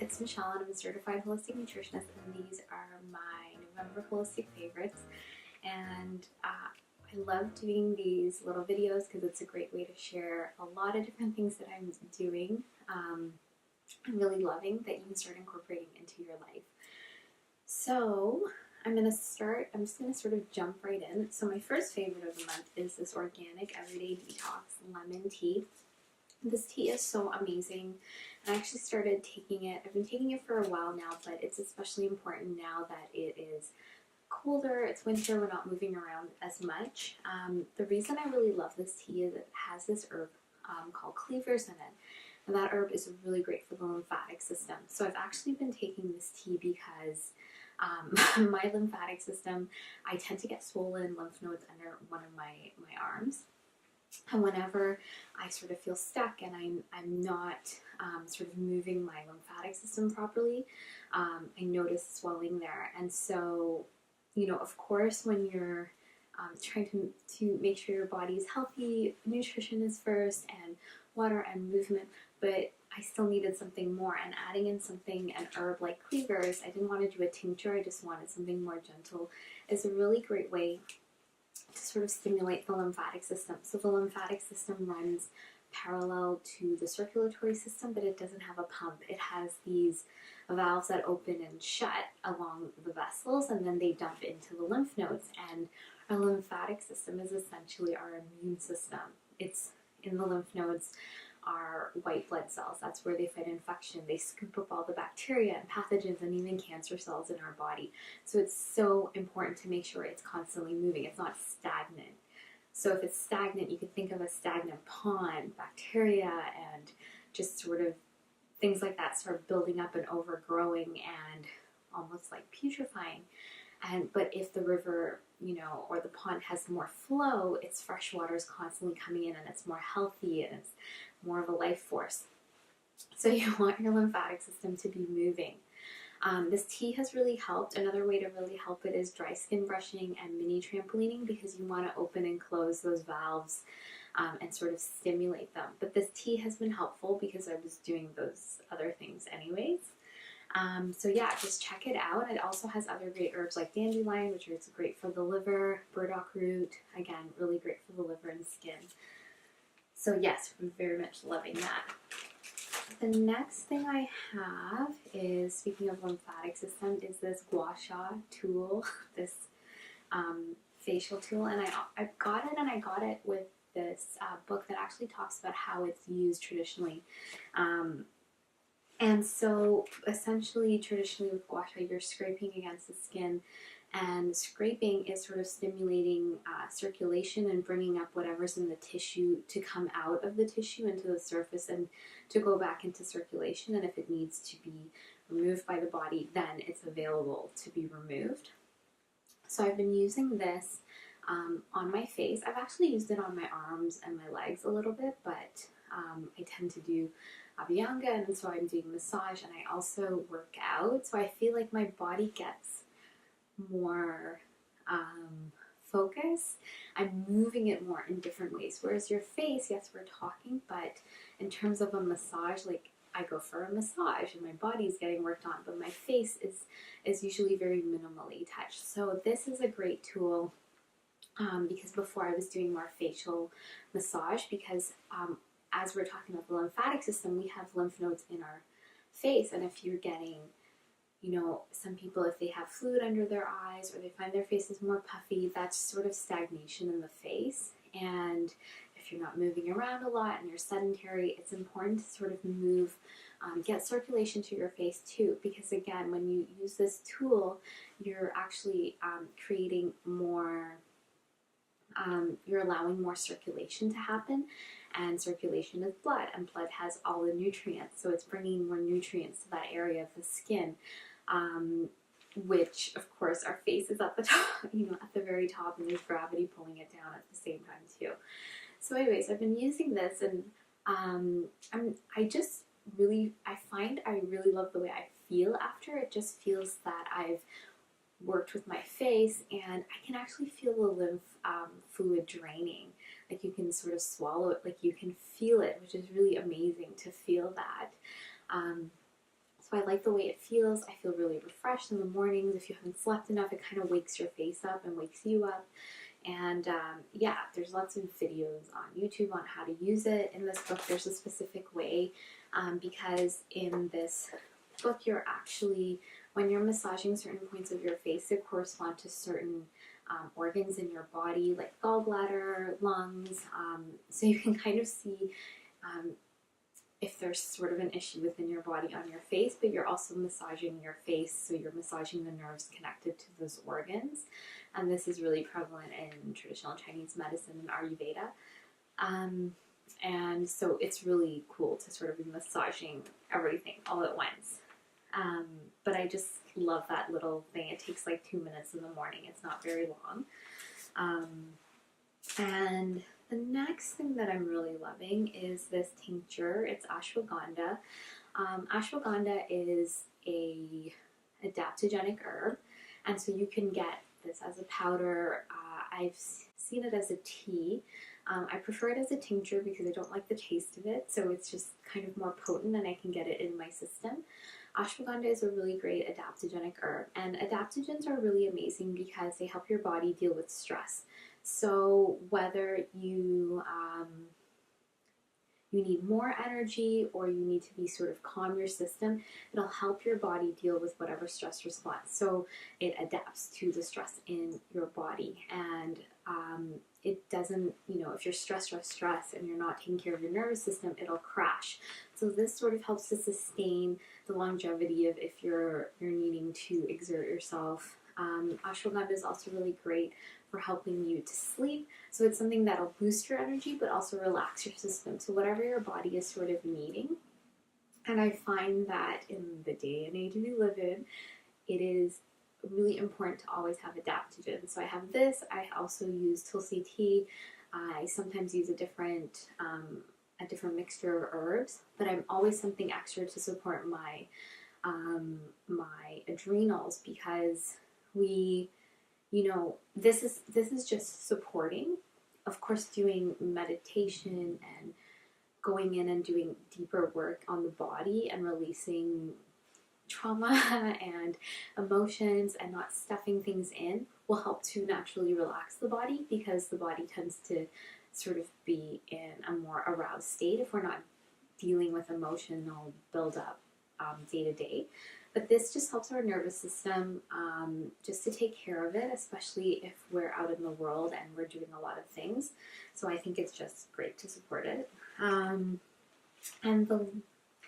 it's Michelle and I'm a certified holistic nutritionist, and these are my November holistic favorites. And I love doing these little videos because it's a great way to share a lot of different things that I'm doing. I'm really loving that you can start incorporating into your life. So I'm just going to sort of jump right in. So my first favorite of the month is this organic everyday detox lemon tea. This tea is so amazing. I actually started taking it. I've been taking it for a while now, but it's especially important now that it is colder, it's winter, we're not moving around as much. The reason I really love this tea is it has this herb called cleavers in it. And that herb is really great for the lymphatic system. So I've actually been taking this tea because my lymphatic system, I tend to get swollen lymph nodes under one of my arms. And whenever I sort of feel stuck and I'm not sort of moving my lymphatic system properly, I notice swelling there. And so, you know, of course, when you're trying to make sure your body is healthy, nutrition is first, and water and movement, but I still needed something more. And adding in an herb like cleavers, I didn't want to do a tincture, I just wanted something more gentle, is a really great way to sort of stimulate the lymphatic system. So the lymphatic system runs parallel to the circulatory system, but it doesn't have a pump. It has these valves that open and shut along the vessels, and then they dump into the lymph nodes. And our lymphatic system is essentially our immune system. It's in the lymph nodes are white blood cells. That's where they fight infection. They scoop up all the bacteria and pathogens and even cancer cells in our body. So it's so important to make sure it's constantly moving. It's not stagnant. So if it's stagnant, you can think of a stagnant pond, bacteria and just sort of things like that start building up and overgrowing and almost like putrefying. But if the river, you know, or the pond has more flow, its fresh water is constantly coming in and it's more healthy and it's more of a life force. So you want your lymphatic system to be moving. This tea has really helped. Another way to really help it is dry skin brushing and mini trampolining, because you want to open and close those valves and sort of stimulate them. But this tea has been helpful because I was doing those other things anyways. So yeah, just check it out. It also has other great herbs like dandelion, which is great for the liver, burdock root, again, really great for the liver and skin. So yes, I'm very much loving that. The next thing I have is, speaking of lymphatic system, is this Gua Sha Tool, this facial tool. And I got it, and I got it with this book that actually talks about how it's used traditionally. And so essentially, traditionally with gua sha, you're scraping against the skin, and scraping is sort of stimulating circulation and bringing up whatever's in the tissue to come out of the tissue into the surface and to go back into circulation. And if it needs to be removed by the body, then it's available to be removed. So I've been using this on my face. I've actually used it on my arms and my legs a little bit, but I tend to do Ashwagandha, and so I'm doing massage, and I also work out, so I feel like my body gets more focus. I'm moving it more in different ways, whereas your face, yes, we're talking, but in terms of a massage, like I go for a massage and my body's getting worked on, but my face is usually very minimally touched. So this is a great tool because before I was doing more facial massage, because as we're talking about the lymphatic system, we have lymph nodes in our face, and if you're getting, you know, some people, if they have fluid under their eyes or they find their faces more puffy, that's sort of stagnation in the face. And if you're not moving around a lot and you're sedentary, it's important to sort of move, get circulation to your face too, because again, when you use this tool, you're actually creating more, you're allowing more circulation to happen. And circulation is blood, and blood has all the nutrients, so it's bringing more nutrients to that area of the skin, which of course our face is at the top, you know, at the very top, and there's gravity pulling it down at the same time too. So anyways, I've been using this, and I find I really love the way I feel after. It just feels that I've worked with my face, and I can actually feel the lymph fluid draining. Like you can sort of swallow it, like you can feel it, which is really amazing to feel that. So So I like the way it feels. I feel really refreshed in the mornings. If you haven't slept enough, it kind of wakes your face up and wakes you up. And yeah, there's lots of videos on YouTube on how to use it. In this book, there's a specific way because in this book, you're actually, when you're massaging certain points of your face that correspond to certain organs in your body, like gallbladder, lungs, so you can kind of see if there's sort of an issue within your body on your face, but you're also massaging your face, so you're massaging the nerves connected to those organs. And this is really prevalent in traditional Chinese medicine and Ayurveda. And so it's really cool to sort of be massaging everything all at once. But I just love that little thing. It takes like 2 minutes in the morning. It's not very long. And the next thing that I'm really loving is this tincture. It's ashwagandha. Ashwagandha is a adaptogenic herb, and so you can get this as a powder. I've seen it as a tea. I prefer it as a tincture because I don't like the taste of it, so it's just kind of more potent and I can get it in my system. Ashwagandha is a really great adaptogenic herb, and adaptogens are really amazing because they help your body deal with stress. So whether you need more energy or you need to be sort of calm your system, it'll help your body deal with whatever stress response. So it adapts to the stress in your body, and it doesn't, if you're stressed and you're not taking care of your nervous system, it'll crash. So this sort of helps to sustain the longevity of if you're needing to exert yourself. Ashwagandha is also really great for helping you to sleep. So it's something that'll boost your energy but also relax your system. So whatever your body is sort of needing. And I find that in the day and age we live in, it is really important to always have adaptogens. So I have this. I also use Tulsi tea. I sometimes use a different mixture of herbs, but I'm always something extra to support my my adrenals, because this is just supporting. Of course, doing meditation and going in and doing deeper work on the body and releasing trauma and emotions and not stuffing things in will help to naturally relax the body, because the body tends to sort of be in a more aroused state if we're not dealing with emotional buildup day to day. But this just helps our nervous system just to take care of it, especially if we're out in the world and we're doing a lot of things. So I think it's just great to support it. And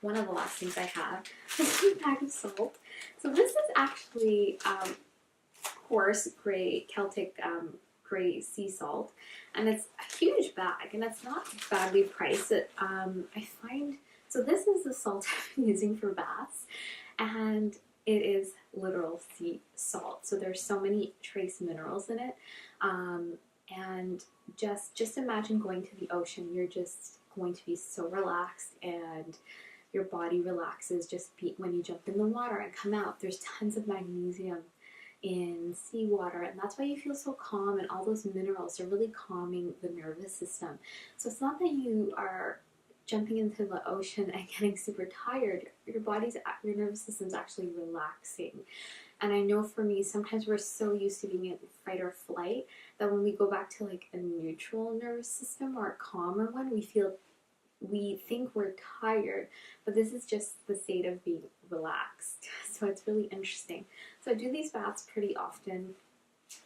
one of the last things I have is a bag of salt. So this is actually coarse gray Celtic gray sea salt, and it's a huge bag, and it's not badly priced. I find, so this is the salt I'm using for baths, and it is literal sea salt. So there's so many trace minerals in it, and just imagine going to the ocean. You're just going to be so relaxed, and your body relaxes when you jump in the water and come out. There's tons of magnesium in seawater, and that's why you feel so calm, and all those minerals are really calming the nervous system. So it's not that you are jumping into the ocean and getting super tired. Your nervous system's actually relaxing. And I know for me, sometimes we're so used to being in fight or flight that when we go back to like a neutral nervous system or a calmer one, we think we're tired, but this is just the state of being relaxed. So it's really interesting. So I do these baths pretty often.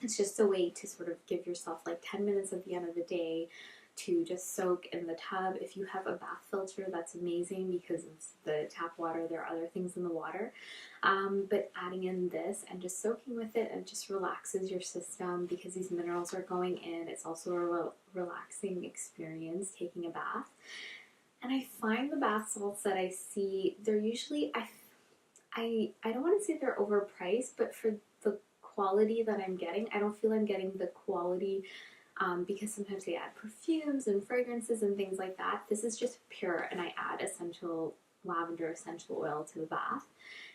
It's just a way to sort of give yourself like 10 minutes at the end of the day to just soak in the tub. If you have a bath filter, that's amazing, because it's the tap water. There are other things in the water. But adding in this and just soaking with it, and just relaxes your system because these minerals are going in. It's also a relaxing experience taking a bath. And I find the bath salts that I see, they're usually, I don't want to say they're overpriced, but for the quality that I'm getting, I don't feel I'm getting the quality, because sometimes they add perfumes and fragrances and things like that. This is just pure, and I add lavender essential oil to the bath.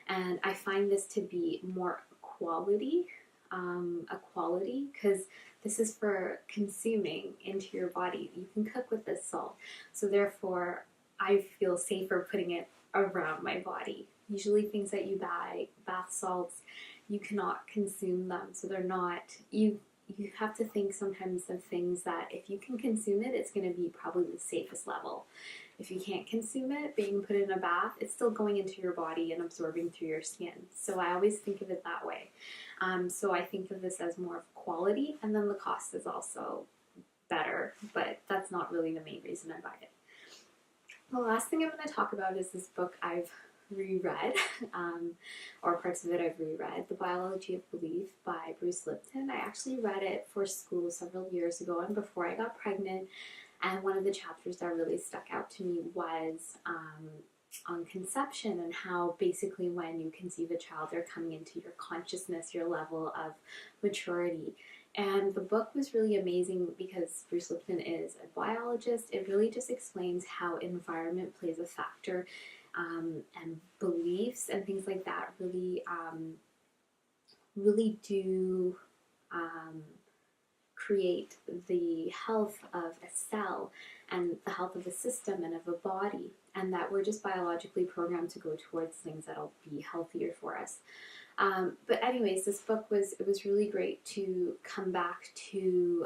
And I find this to be more quality, because this is for consuming into your body. You can cook with this salt. So therefore, I feel safer putting it around my body. Usually things that you buy, bath salts, you cannot consume them. So they're not, you have to think sometimes of things that if you can consume it, it's going to be probably the safest level. If you can't consume it, being put in a bath, it's still going into your body and absorbing through your skin. So I always think of it that way. So I think of this as more of quality, and then the cost is also better, but that's not really the main reason I buy it. The last thing I'm going to talk about is this book I've reread, or parts of it I've reread, The Biology of Belief by Bruce Lipton. I actually read it for school several years ago and before I got pregnant, and one of the chapters that really stuck out to me was on conception, and how basically when you conceive a child, they're coming into your consciousness, your level of maturity. And the book was really amazing because Bruce Lipton is a biologist. It really just explains how environment plays a factor, and beliefs and things like that really, really do create the health of a cell and the health of a system and of a body, and that we're just biologically programmed to go towards things that'll be healthier for us. But anyways, this book it was really great to come back to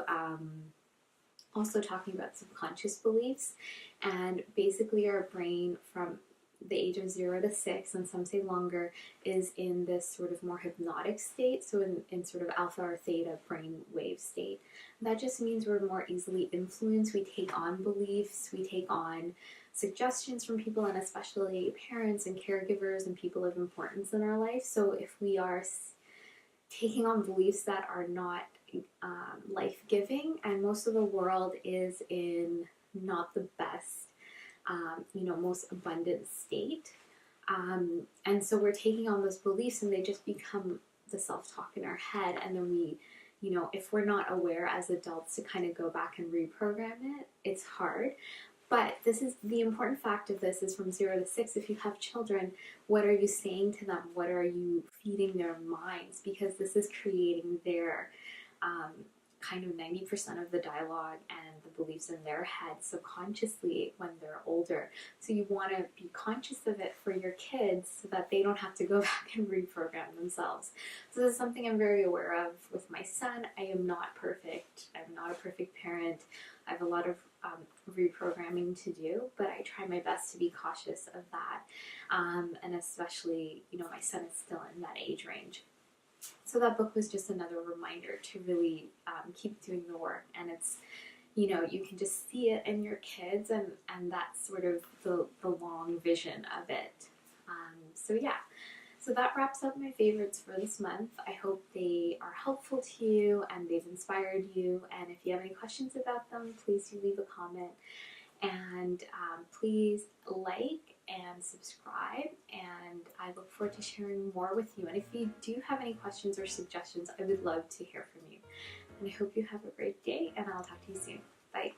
also talking about subconscious beliefs, and basically our brain from the age of 0 to 6, and some say longer, is in this sort of more hypnotic state, so in sort of alpha or theta brain wave state. And that just means we're more easily influenced. We take on beliefs, we take on suggestions from people, and especially parents and caregivers and people of importance in our life. So if we are taking on beliefs that are not life-giving, and most of the world is in not the best, most abundant state. And so we're taking on those beliefs, and they just become the self-talk in our head. And then we, if we're not aware as adults to kind of go back and reprogram it, it's hard. But this is the important fact of this is from 0 to 6. If you have children, what are you saying to them? What are you feeding their minds? Because this is creating their kind of 90% of the dialogue and the beliefs in their head subconsciously when they're older. So you want to be conscious of it for your kids so that they don't have to go back and reprogram themselves. So this is something I'm very aware of with my son. I am not perfect. I'm not a perfect parent. I have a lot of reprogramming to do, but I try my best to be cautious of that. And especially, my son is still in that age range. So that book was just another reminder to really keep doing the work. And it's, you can just see it in your kids, and that's sort of the long vision of it. So yeah, so that wraps up my favorites for this month. I hope they are helpful to you and they've inspired you. And if you have any questions about them, please do leave a comment. And please like and subscribe, and I look forward to sharing more with you. And if you do have any questions or suggestions, I would love to hear from you. And I hope you have a great day, and I'll talk to you soon. Bye.